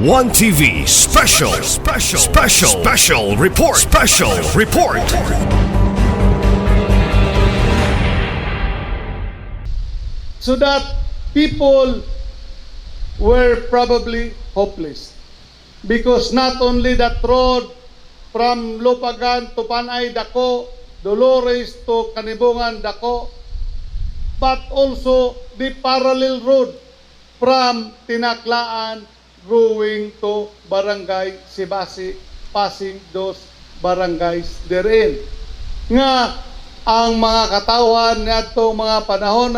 One TV special report. So that people were probably hopeless. Because not only that road from Lupagan to Panay Dako, Dolores to Kanibungan Dako, but also the parallel road from Tinaklaan going to Barangay Sibasi, passing those barangays therein. Nga ang mga katawan nitong mga panahon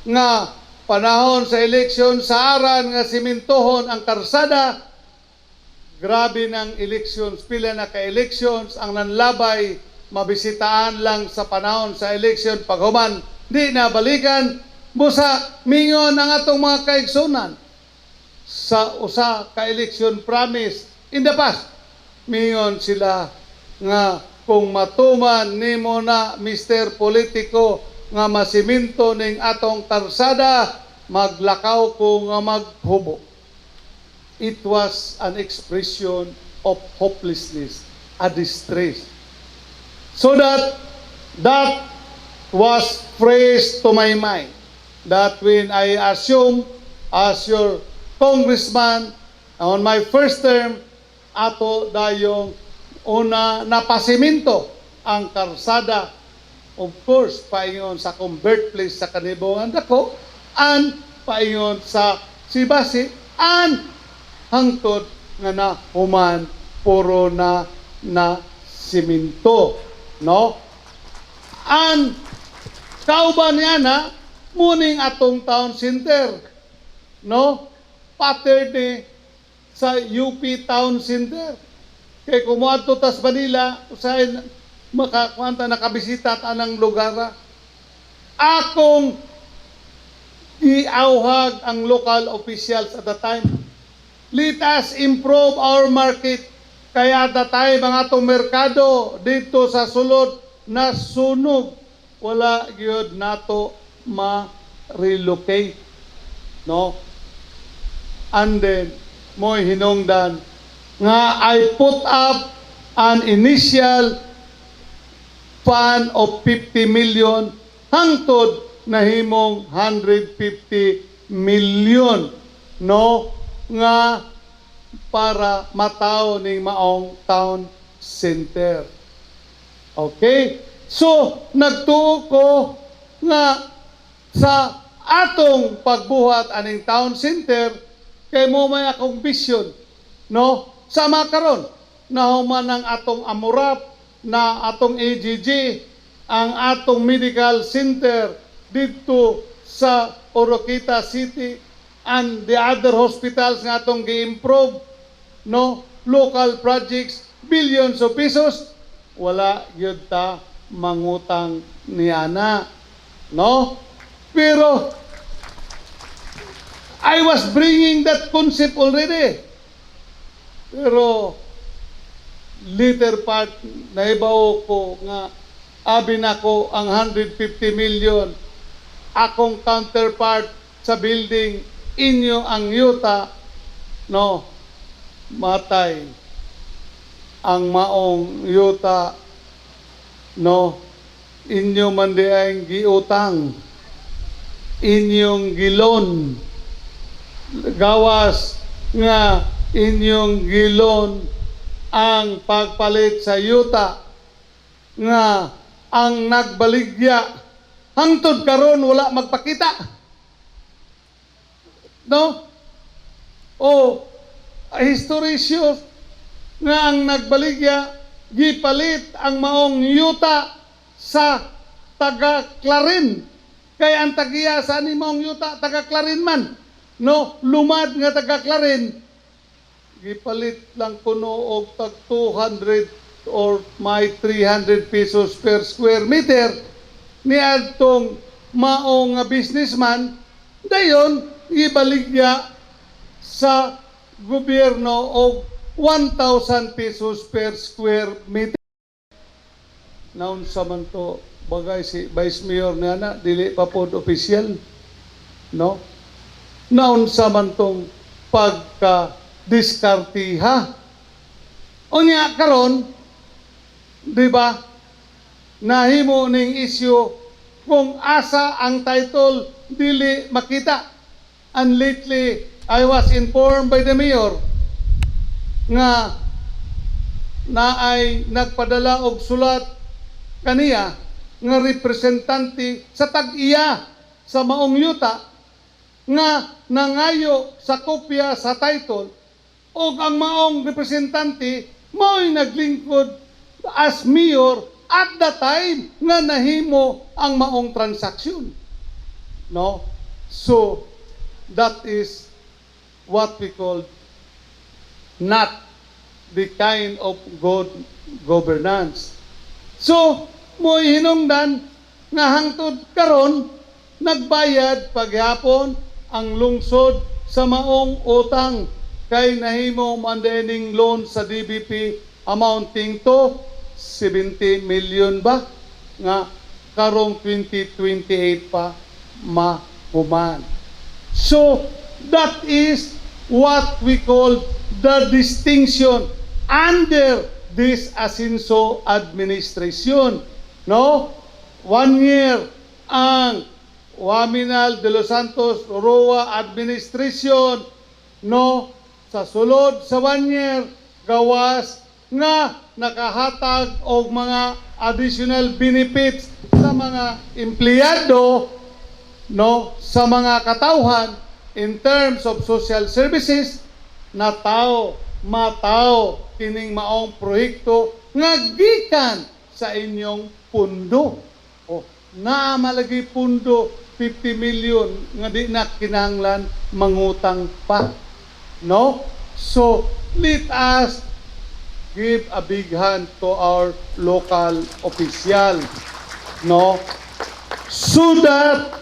nga panahon sa eleksyon sa aran nga simintohon ang karsada, grabe ng elections, pila na ka-elections ang nanlabay, mabisitaan lang sa panahon sa eleksyon, paghuman di na balikan, busa mingon ang atong mga kaigsunan sa usa ka-election promise in the past. Mingon sila nga kung matuman nimo na Mr. Politiko nga masiminto ning atong karsada, maglakaw ko nga maghubo. It was an expression of hopelessness, a distress. So that was phrase to my mind, that when I assume as your congressman on my first term, ato dayong una napasiminto ang karsada, of course, paingon sa akong birthplace sa Kanibungan Dako, and paingon sa Sibasi, and hangtod nga na human puro na siminto, no? And kauban niya na muning atong town center, no? Pattern ni sa UP Town Center. Kay kumuadto tas Manila, usahay makakwanta nakabisita ta ng lugar. Akong iauhag ang local officials at the time. Let us improve our market. Kaya at the time ang atong merkado dito sa sulod na sunog, wala gyud nato ma-relocate, no? And then mo'y hinungdan nga I put up an initial fund of 50 million hangtod nahimong 150 million, no, nga para mataw ning maong town center. Okay? So, nagtuo ko nga sa atong pagbuhat aning town center, kay mo may akong vision, no? Sama karon na human ang atong AMURAP, na atong AGG, ang atong medical center dito sa Oroquita City, and the other hospitals nga atong gi-improve, no? Local projects, billions of pesos, wala gyud ta mangutang niana, no? Pero I was bringing that concept already. Pero later part, naibaw ko nga abi na ko ang 150 million. Akong counterpart sa building, inyo ang yuta, no, matay. Ang maong yuta, no, inyo man di ang giutang. Inyong gilon. Gawas nga inyong gilon ang pagpalit sa yuta nga ang nagbaligya hangtod karon wala magpakita, no? O history shows nga ang nagbaligya gipalit ang maong yuta sa taga Clarin, kay ang tagiya sa ni maong yuta taga Clarin man, no, lumad nga taga Clarin, gipalit lang kuno og tag 200 or may 300 pesos per square meter ni adtong maong nga businessman, dayon gibaligya sa gobyerno og 1,000 pesos per square meter. Naun sa man to bagay si Vice Mayor na dili pa pod official, no? Naun sa man tong pagka diskartiha. Unya karon, di ba? Nahimo ning issue kung asa ang title dili makita. And lately, I was informed by the mayor nga naay nagpadala og sulat kaniya nga representante sa tag-iya sa maong yuta nga nangayo sa kopya sa title ug ang maong representante mao'y naglingkod as mayor at the time nga nahimo ang maong transaksyon. No? So, that is what we call not the kind of good governance. So, mo'y hinungdan nga hangtod karon nagbayad paghapon ang lungsod sa maong utang kay nahimo mandening loan sa DBP amounting to 70 million ba nga karong 2028 pa mahuman. So, that is what we call the distinction under this Asinso administration. No? 1 year ang Waminal de los Santos Roa administration. No? Sa sulod sa 1 year, gawas nga nakahatag og mga additional benefits sa mga empleyado, no, sa mga katawhan in terms of social services na mataw kining maong proyekto nga gikan sa inyong pundo. O naa malagi pundo 50 million nga di na kinahanglan mangutang pa. No? So let us give a big hand to our local official, no? So that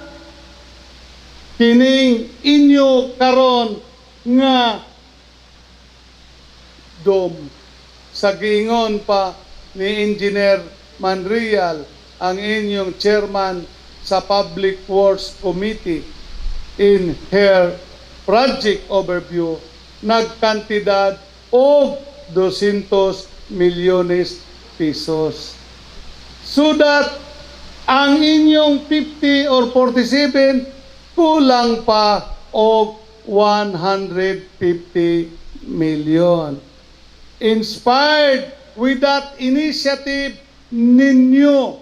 kining inyo karon nga dom sa giingon pa ni Engineer Manrial, ang inyong chairman sa Public Works Committee, in her project overview, nagkantidad og 200 milyones pesos. So that ang inyong 50 or 47 kulang pa og 150 million. Inspired with that initiative ninyo,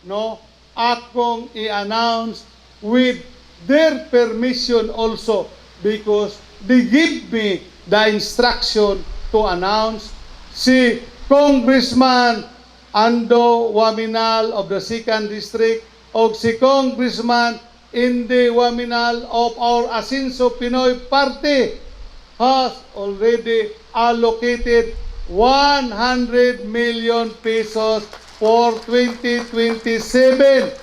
no, akong i-announce with their permission also, because they give me the instruction to announce si Congressman Ando Waminal of the 2nd District o si Congressman Indy Waminal of our Asinso Pinoy Party has already allocated 100 million pesos for 2027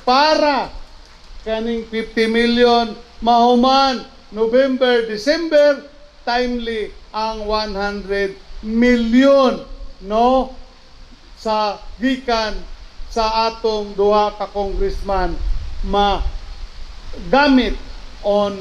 para kaning 50 million mahuman November, December, timely ang 100 million, no, sa gikan sa atong duha ka congressman magamit on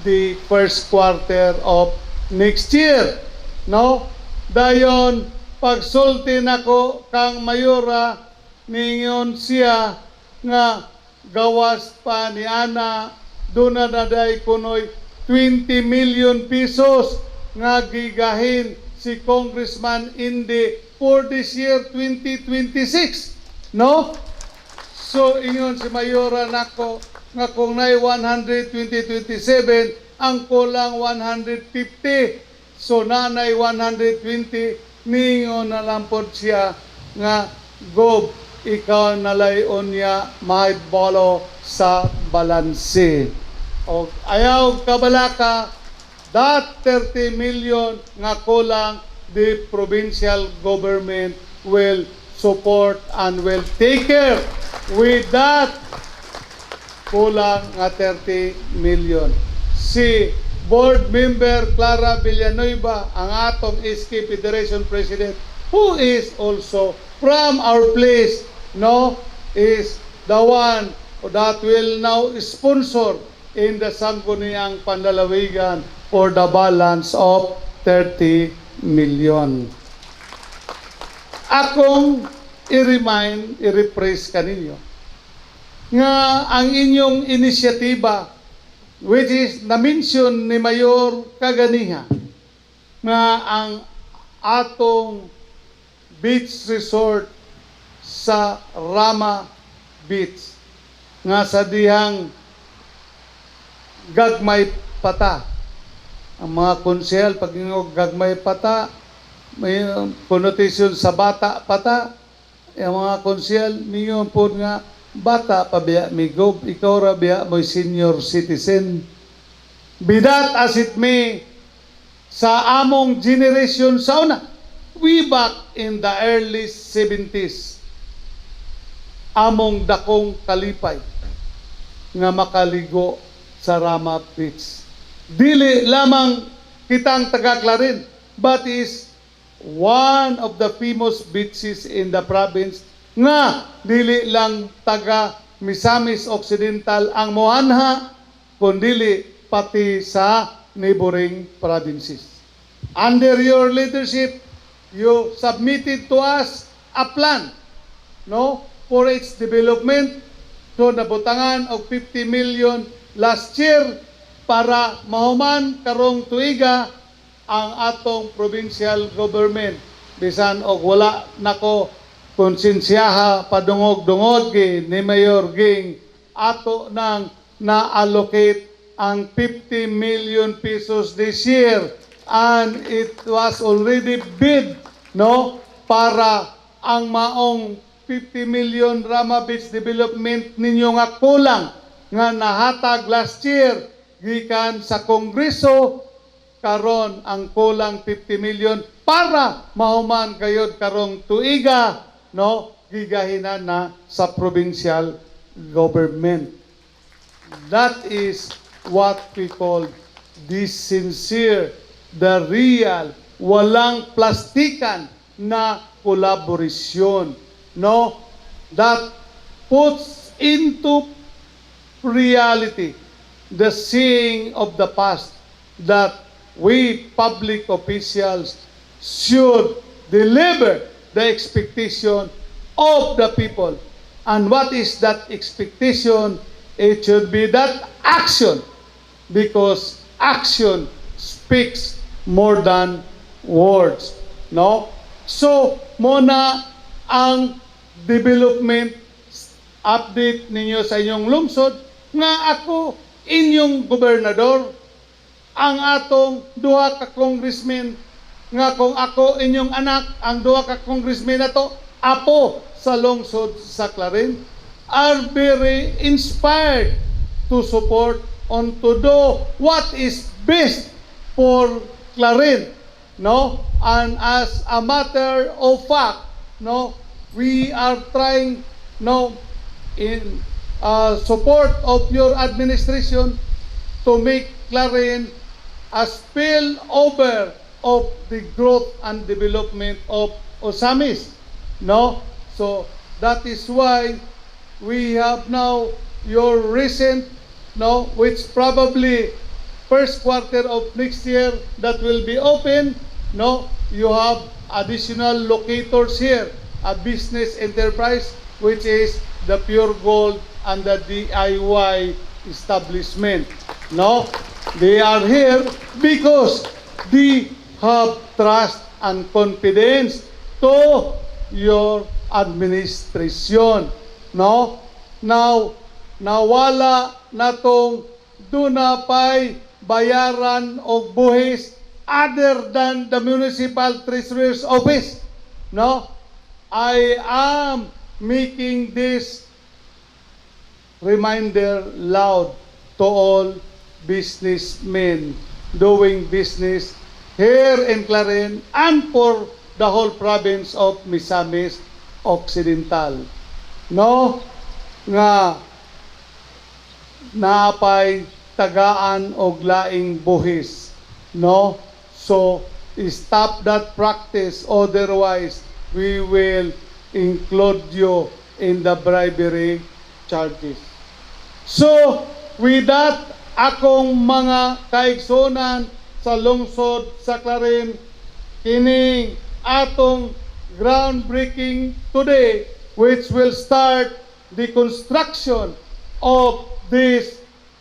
the first quarter of next year, no? Dayon pagsulti nako kang mayora ningon siya nga gawas pa ni ana duna naday kunoy 20 million pesos nga gigahin si Congressman Indy for this year 2026, no? So ingon si mayora nako nga kung nay 100 2027 ang kulang 150, so nanay 120, ningon na lang po siya nga Gob, ikaw nalayon niya mahibolo sa balanse. O ayaw kabalaka, that 30 million nga kulang, the provincial government will support and will take care with that kulang nga 30 million. Si Board Member Clara Villanueva, ang atong SK Federation President, who is also from our place, no, is the one that will now sponsor in the sangguniang panlalawigan for the balance of 30 million. Akong i-rephrase kaninyo nga ang inyong inisyatiba, which is na-mention ni Mayor kaganiha, nga ang atong beach resort sa Rama Beach nga sa dihang gagmay pata. Ang mga konsehal pag gagmay pata, may connotation sa bata pata. Ang mga konsehal mingon po nga bata pa biya mi go, ikaw ra biya mo senior citizen. Be that as it may, sa among generation sa una, way back in the early 70s, among dakong kalipay nga makaligo sa Rama Beach. Dili lamang kitang taga-Clarin, but is one of the famous beaches in the province nga dili lang taga Misamis Occidental ang moanha, kundi pati sa neighboring provinces. Under your leadership, you submitted to us a plan, no, for its development. So nabutangan og 50 million last year para mahuman karong tuiga ang atong provincial government. Bisan og wala nako konsensyaha padungog-dungog ni Mayor Ging, ato nang na-allocate ang 50 million pesos this year, and it was already bid, no, para ang maong 50 million Rama Beach development ninyo nga kulang nga nahatag last year gikan sa Kongreso, karon ang kulang 50 million para mahuman kayod karong tuiga, no, gigahinan na sa provincial government. That is what we call the sincere, the real, walang plastikan na collaboration, no, that puts into reality the seeing of the past, that we public officials should deliver the expectation of the people. And what is that expectation? It should be that action, because action speaks more than words, no? So, muna ang development update ninyo sa inyong lungsod, nga ako inyong gobernador, ang atong duha ka congressman, nga kung ako inyong anak, ang duha ka congressman na to, apo sa lungsod sa Clarin, are very inspired to support on to do what is best for Clarin, no? And as a matter of fact, no, we are trying, no, in support of your administration to make Clarin a spillover of the growth and development of Osamis, no? So that is why we have now your recent, no, which probably first quarter of next year that will be open, no, you have additional locators here, a business enterprise, which is the Pure Gold and the DIY establishment, no? They are here because they have trust and confidence to your administration, no? Now, nawala na tong dunapay bayaran og buhis other than the municipal treasurer's office, no? I am making this reminder loud to all businessmen doing business here in Clarin and for the whole province of Misamis Occidental, no, nga napay tagaan og laing buhis, no? So stop that practice, otherwise we will include you in the bribery charges. So with that, akong mga kaigsunan, sa lungsod sa Clarin, kining atong groundbreaking today, which will start the construction of this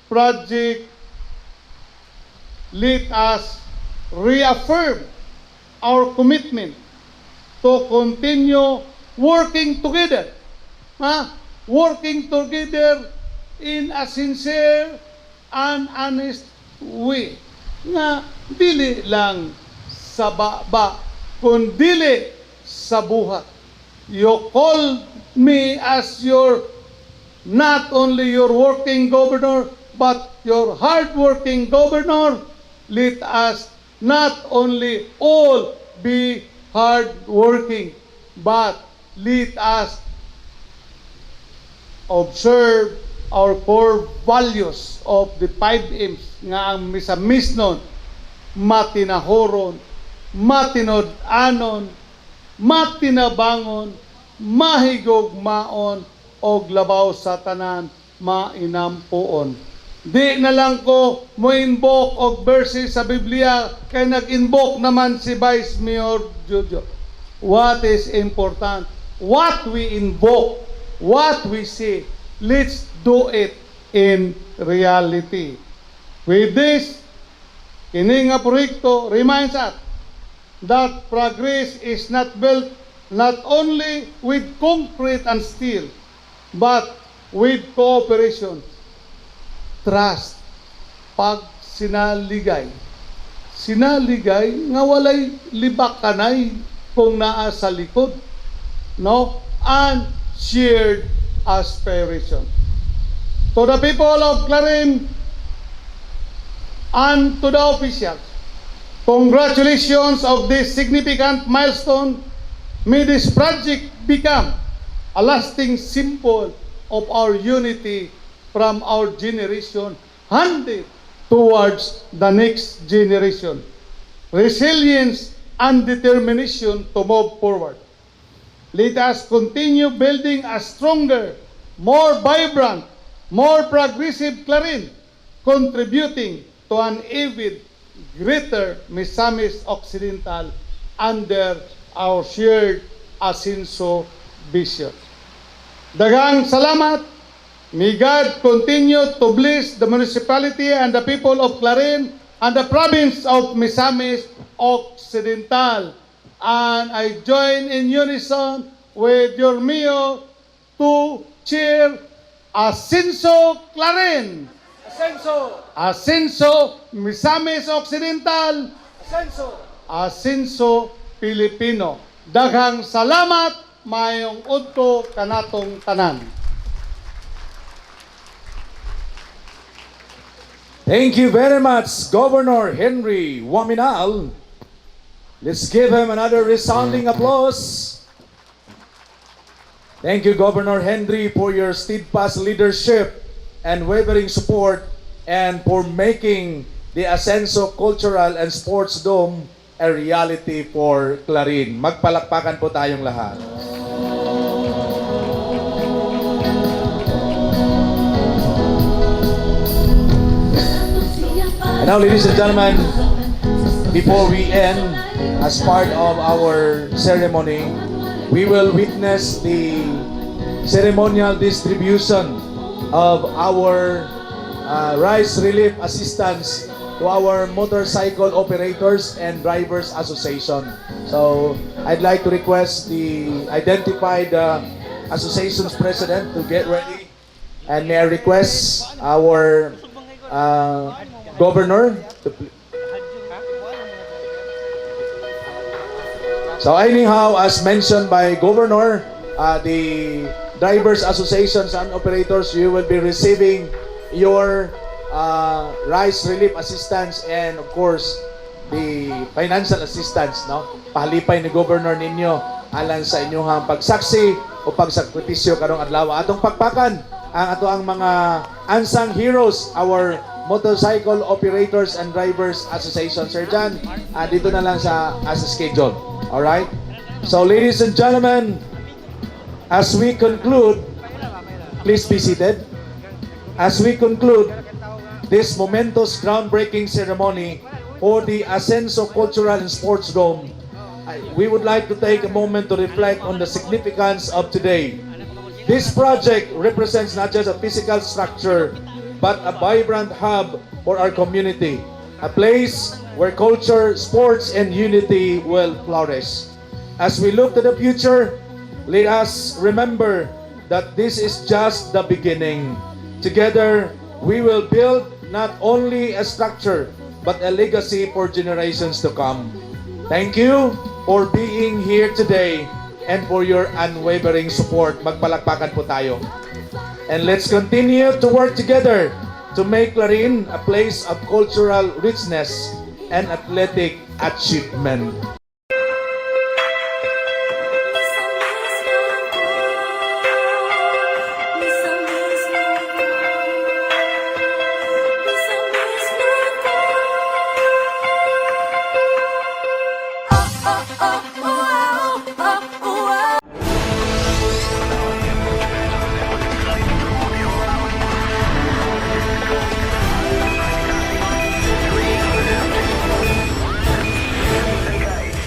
project. Let us reaffirm our commitment to continue working together, working together in a sincere and honest way, nga dili lang sa baba, kundi sa buhat. You call me as your, not only your working governor, but your hard-working governor. Let us not only all be hard-working, but let us observe our core values of the 5 M's nga ang misamis nun, matinahoron, matinod-anon, matinabangon, mahigugmaon, og labaw sa tanan, mainampuon. Di na lang ko mo-invoke og verses sa Biblia kay nag-invoke naman si Vice Mayor Jojo. What is important? What we invoke, what we say, let's do it in reality. With this, kini nga proyekto reminds us that progress is not built not only with concrete and steel, but with cooperation, trust, pag sinaligay nga walay libak kanay kung naa sa likod, no? And shared aspiration. To the people of Clarin and to the officials, congratulations of this significant milestone. May this project become a lasting symbol of our unity from our generation handed towards the next generation. Resilience and determination to move forward. Let us continue building a stronger, more vibrant, more progressive Clarin, contributing to an even greater Misamis Occidental under our shared Asenso vision. Daghang salamat. May God continue to bless the municipality and the people of Clarin and the province of Misamis Occidental. And I join in unison with your mayor to cheer Asenso Clarin. Asenso! Asenso Misamis Occidental. Asenso! Asenso Pilipino. Daghang salamat, mayong udto kanatong tanan. Thank you very much, Governor Henry Waminal. Let's give him another resounding applause. Thank you, Governor Henry, for your steadfast leadership and wavering support and for making the Asenso Cultural and Sports Dome a reality for Clarin. Magpalakpakan po tayong lahat. And now, ladies and gentlemen, before we end, as part of our ceremony, we will witness the ceremonial distribution of our rice relief assistance to our motorcycle operators and drivers association. So I'd like to request the identified association's president to get ready, and may I request our governor to So anyhow, as mentioned by Governor, the drivers associations and operators, you will be receiving your rice relief assistance and of course the financial assistance, no? Pahalipay ni Governor ninyo alang sa inyong pagsaksi o pagsakripisyo karong adlaw. Atong pagpakan ang ato ang mga unsung heroes, our motorcycle operators and drivers association. Sir John, dito na lang sa as scheduled. All right? So ladies and gentlemen, as we conclude, please be seated. As we conclude this momentous groundbreaking ceremony, for the Ascenso Cultural and Sports Dome, we would like to take a moment to reflect on the significance of today. This project represents not just a physical structure, but a vibrant hub for our community, a place where culture, sports, and unity will flourish. As we look to the future, let us remember that this is just the beginning. Together, we will build not only a structure, but a legacy for generations to come. Thank you for being here today and for your unwavering support. Magpalakpakan po tayo. And let's continue to work together to make Clarin a place of cultural richness and athletic achievement. Oh, oh, oh.